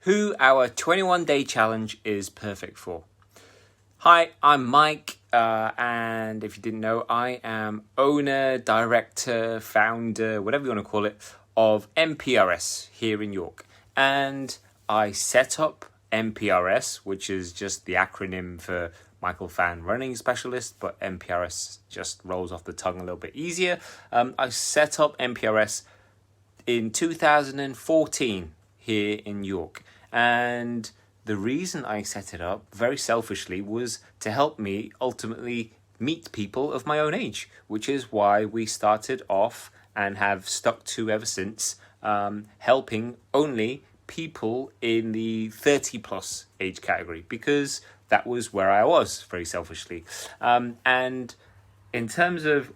who our 21-day challenge is perfect for. Hi, I'm Mike, and if you didn't know, I am owner, director, founder, whatever you want to call it, of MPRS here in York. And I set up MPRS, which is just the acronym for Michael Fan Running Specialist, but MPRS just rolls off the tongue a little bit easier. I set up MPRS in 2014 here in York, and the reason I set it up, very selfishly, was to help me ultimately meet people of my own age, which is why we started off and have stuck to ever since, helping only people in the 30 plus age category, because that was where I was, very selfishly. And in terms of,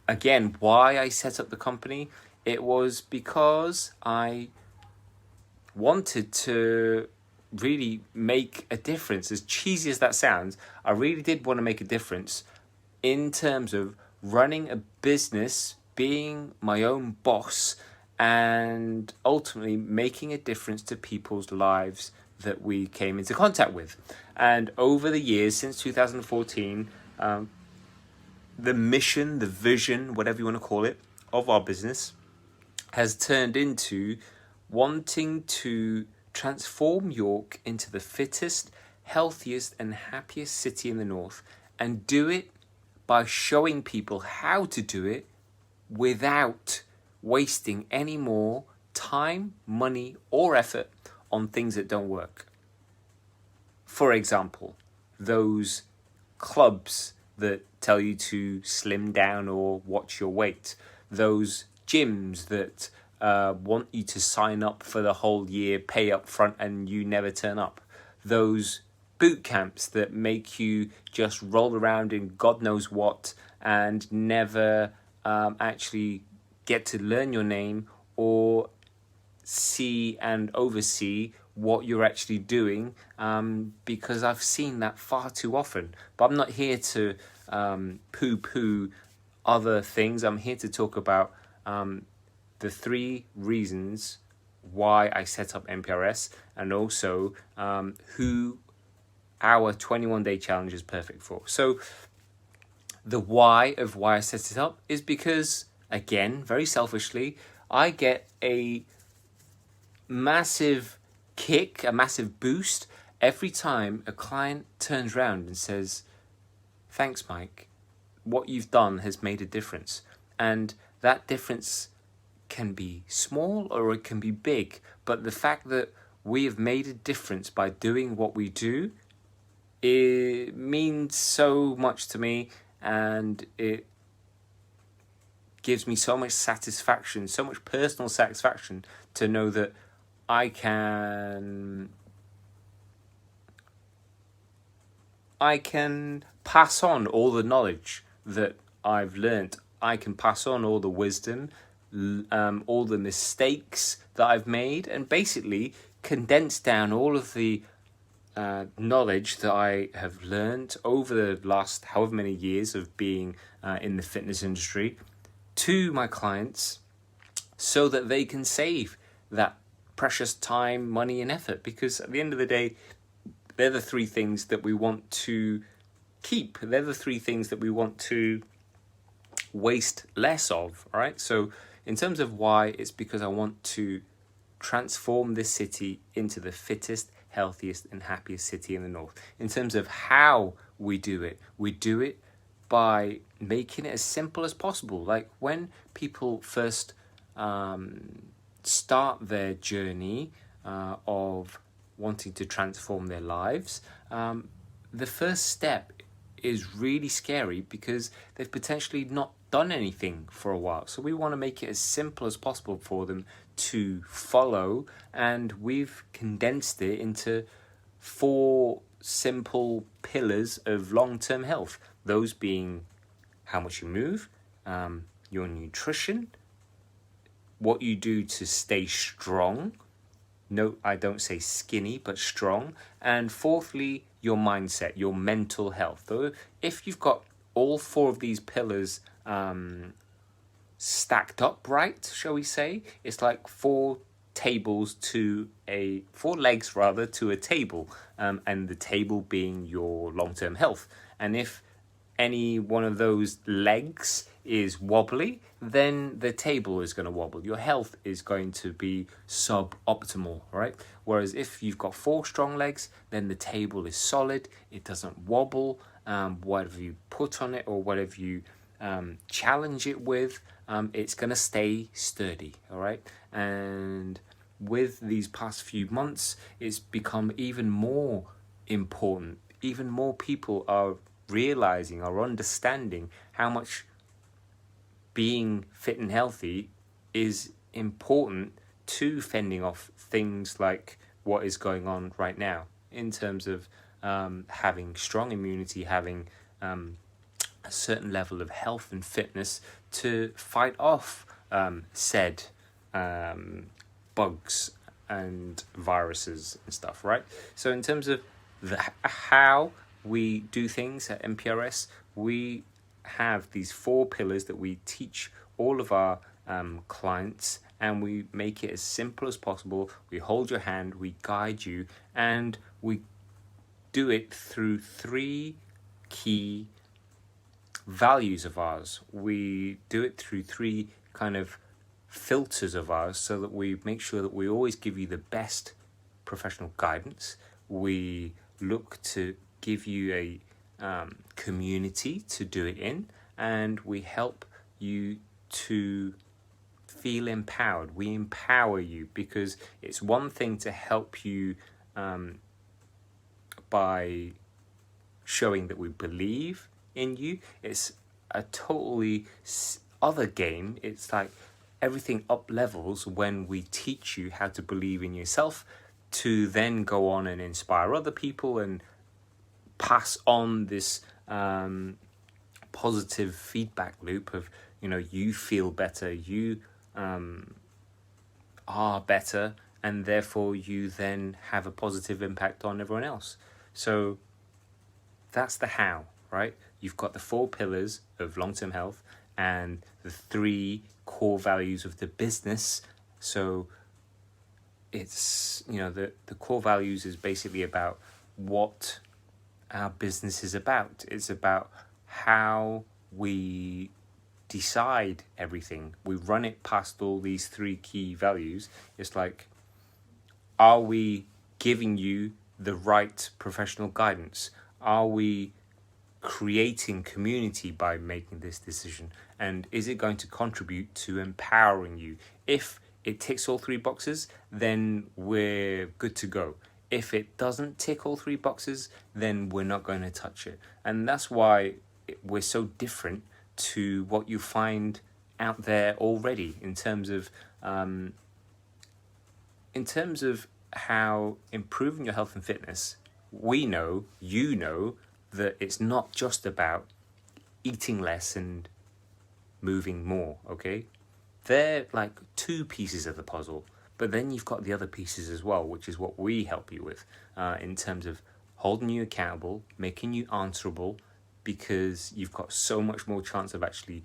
again, why I set up the company, it was because I wanted to really make a difference. As cheesy as that sounds, I really did want to make a difference in terms of running a business, being my own boss, and ultimately making a difference to people's lives that we came into contact with. And over the years, since 2014, the mission, the vision, whatever you want to call it, of our business has turned into wanting to transform York into the fittest, healthiest and happiest city in the north, and do it by showing people how to do it without wasting any more time, money or effort on things that don't work. For example, those clubs that tell you to slim down or watch your weight, those gyms that want you to sign up for the whole year, pay up front and you never turn up, those boot camps that make you just roll around in God knows what and never actually get to learn your name or see and oversee what you're actually doing, because I've seen that far too often. But I'm not here to poo-poo other things. I'm here to talk about the 3 reasons why I set up MPRS, and also who our 21-day challenge is perfect for. So the why of why I set it up is because, again, very selfishly, I get a massive kick, a massive boost every time a client turns around and says, "Thanks, Mike. What you've done has made a difference." And that difference can be small or it can be big, but the fact that we have made a difference by doing what we do, it means so much to me, and it gives me so much satisfaction, so much personal satisfaction to know that I can pass on all the knowledge that I've learnt. I can pass on all the wisdom, all the mistakes that I've made, and basically condense down all of the knowledge that I have learned over the last however many years of being in the fitness industry to my clients, so that they can save that precious time, money and effort. Because at the end of the day, they're the 3 things that we want to keep. They're the 3 things that we want to waste less of, all right? So in terms of why, it's because I want to transform this city into the fittest, healthiest and happiest city in the north. In terms of how we do it by making it as simple as possible. Like when people first start their journey of wanting to transform their lives, the first step is really scary because they've potentially not done anything for a while. So we want to make it as simple as possible for them to follow, and we've condensed it into 4 simple pillars of long-term health. Those being how much you move, your nutrition, what you do to stay strong. No, I don't say skinny, but strong. And fourthly, your mindset, your mental health. So if you've got all 4 of these pillars stacked up right, shall we say, it's like 4 legs rather to a table, and the table being your long-term health. And if any one of those legs is wobbly, then the table is going to wobble. Your health is going to be suboptimal, right? Whereas if you've got 4 strong legs, then the table is solid. It doesn't wobble. Whatever you put on it or whatever you challenge it with, it's going to stay sturdy, all right? And with these past few months, it's become even more important. Even more people are realizing or understanding how much being fit and healthy is important to fending off things like what is going on right now in terms of having strong immunity, having a certain level of health and fitness to fight off said bugs and viruses and stuff, right? So in terms of how we do things at MPRS, we have these 4 pillars that we teach all of our clients, and we make it as simple as possible. We hold your hand, we guide you, and we do it through 3 key values of ours. We do it through 3 kind of filters of ours, so that we make sure that we always give you the best professional guidance. We look to give you a community to do it in, and we help you to feel empowered. We empower you, because it's one thing to help you by showing that we believe in you. It's a totally other game. It's like everything up levels when we teach you how to believe in yourself, to then go on and inspire other people and pass on this positive feedback loop of, you feel better, you are better, and therefore you then have a positive impact on everyone else. So that's the how, right? You've got the 4 pillars of long-term health and the 3 core values of the business. So it's, the core values is basically about what our business is about. It's about how we decide everything. We run it past all these 3 key values. It's like, are we giving you the right professional guidance? Are we creating community by making this decision? And is it going to contribute to empowering you? If it ticks all 3 boxes, then we're good to go. If it doesn't tick all 3 boxes, then we're not going to touch it. And that's why we're so different to what you find out there already in terms of how improving your health and fitness. We know, that it's not just about eating less and moving more, okay? They're like 2 pieces of the puzzle. But then you've got the other pieces as well, which is what we help you with in terms of holding you accountable, making you answerable, because you've got so much more chance of actually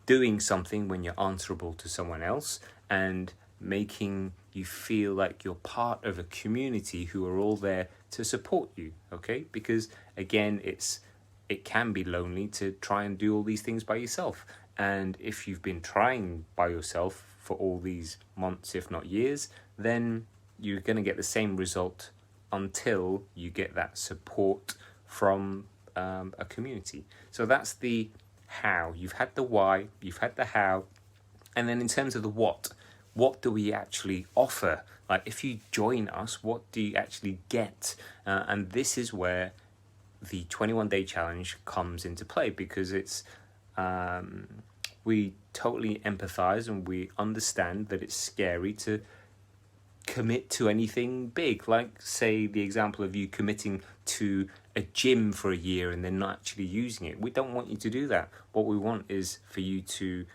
doing something when you're answerable to someone else, and making you feel like you're part of a community who are all there to support you, okay? Because again, it can be lonely to try and do all these things by yourself. And if you've been trying by yourself for all these months, if not years, then you're going to get the same result until you get that support from a community. So that's the how. You've had the why, you've had the how, and then in terms of the what do we actually offer? Like, if you join us, what do you actually get? And this is where the 21-day challenge comes into play, because it's we totally empathize and we understand that it's scary to commit to anything big. Like, say, the example of you committing to a gym for a year and then not actually using it. We don't want you to do that. What we want is for you to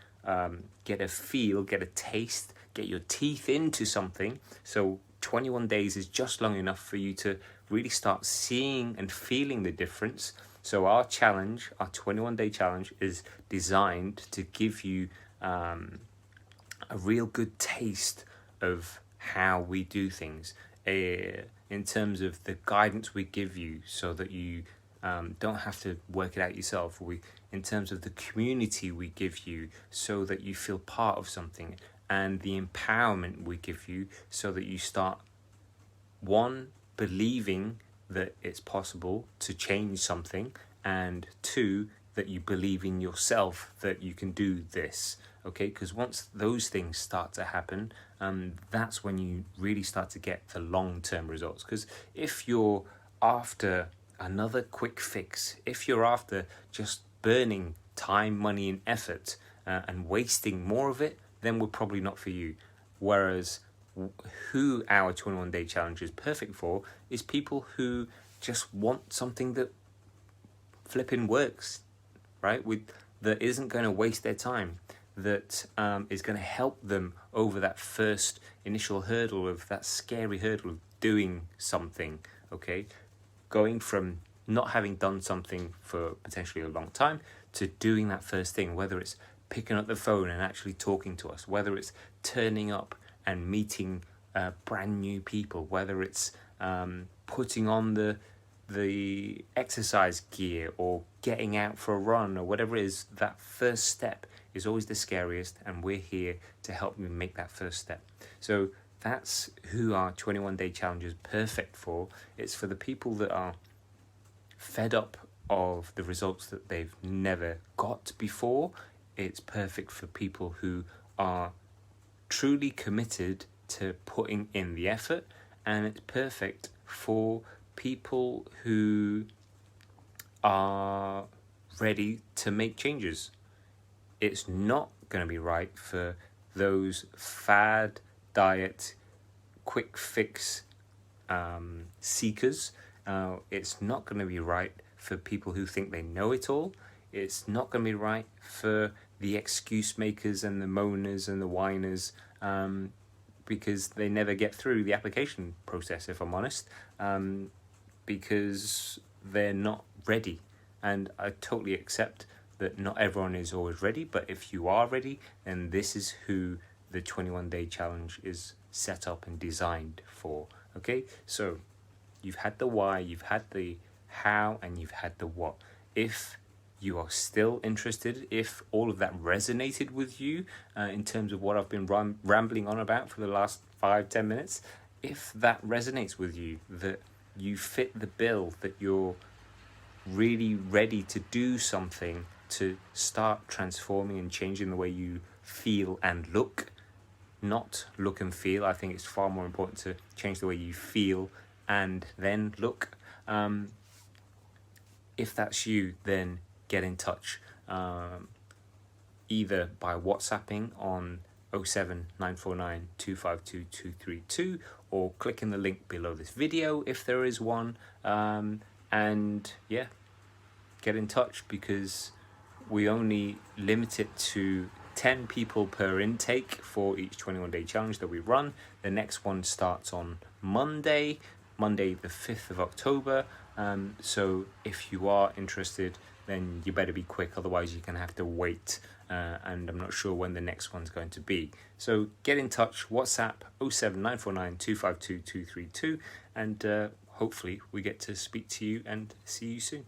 get a feel, get a taste, get your teeth into something. So 21 days is just long enough for you to really start seeing and feeling the difference. So our challenge, our 21-day challenge, is designed to give you a real good taste of how we do things, in terms of the guidance we give you so that you don't have to work it out yourself. In terms of the community we give you so that you feel part of something, and the empowerment we give you so that you start, one, believing that it's possible to change something, and two, that you believe in yourself that you can do this. Okay, because once those things start to happen, that's when you really start to get the long-term results. Because if you're after another quick fix, if you're after just burning time, money, and effort, and wasting more of it, then we're probably not for you. Whereas who our 21-day challenge is perfect for is people who just want something that flipping works, right? That isn't going to waste their time, that is going to help them over that first initial hurdle, of that scary hurdle of doing something, okay? Going from not having done something for potentially a long time to doing that first thing, whether it's picking up the phone and actually talking to us, whether it's turning up and meeting brand new people, whether it's putting on the exercise gear or getting out for a run or whatever it is. That first step is always the scariest, and we're here to help you make that first step. So that's who our 21-day challenge is perfect for. It's for the people that are fed up of the results that they've never got before. It's perfect for people who are truly committed to putting in the effort, and it's perfect for people who are ready to make changes. It's not going to be right for those fad diet, quick fix seekers. It's not going to be right for people who think they know it all. It's not going to be right for the excuse makers and the moaners and the whiners, because they never get through the application process, if I'm honest, because they're not ready. And I totally accept that not everyone is always ready, but if you are ready, then this is who the 21-day challenge is set up and designed for. Okay, so you've had the why, you've had the how, and you've had the what. If you are still interested, if all of that resonated with you in terms of what I've been rambling on about for the last 5-10 minutes, if that resonates with you, that you fit the bill, that you're really ready to do something to start transforming and changing the way you feel and look, not look and feel. I think it's far more important to change the way you feel and then look. If that's you, then get in touch, either by WhatsApping on 07949252232 or clicking the link below this video if there is one, and yeah, get in touch, because we only limit it to 10 people per intake for each 21-day challenge that we run. The next one starts on Monday the 5th of October. So if you are interested, then you better be quick, otherwise you're going to have to wait, and I'm not sure when the next one's going to be. So get in touch, WhatsApp 07949252232, and hopefully we get to speak to you and see you soon.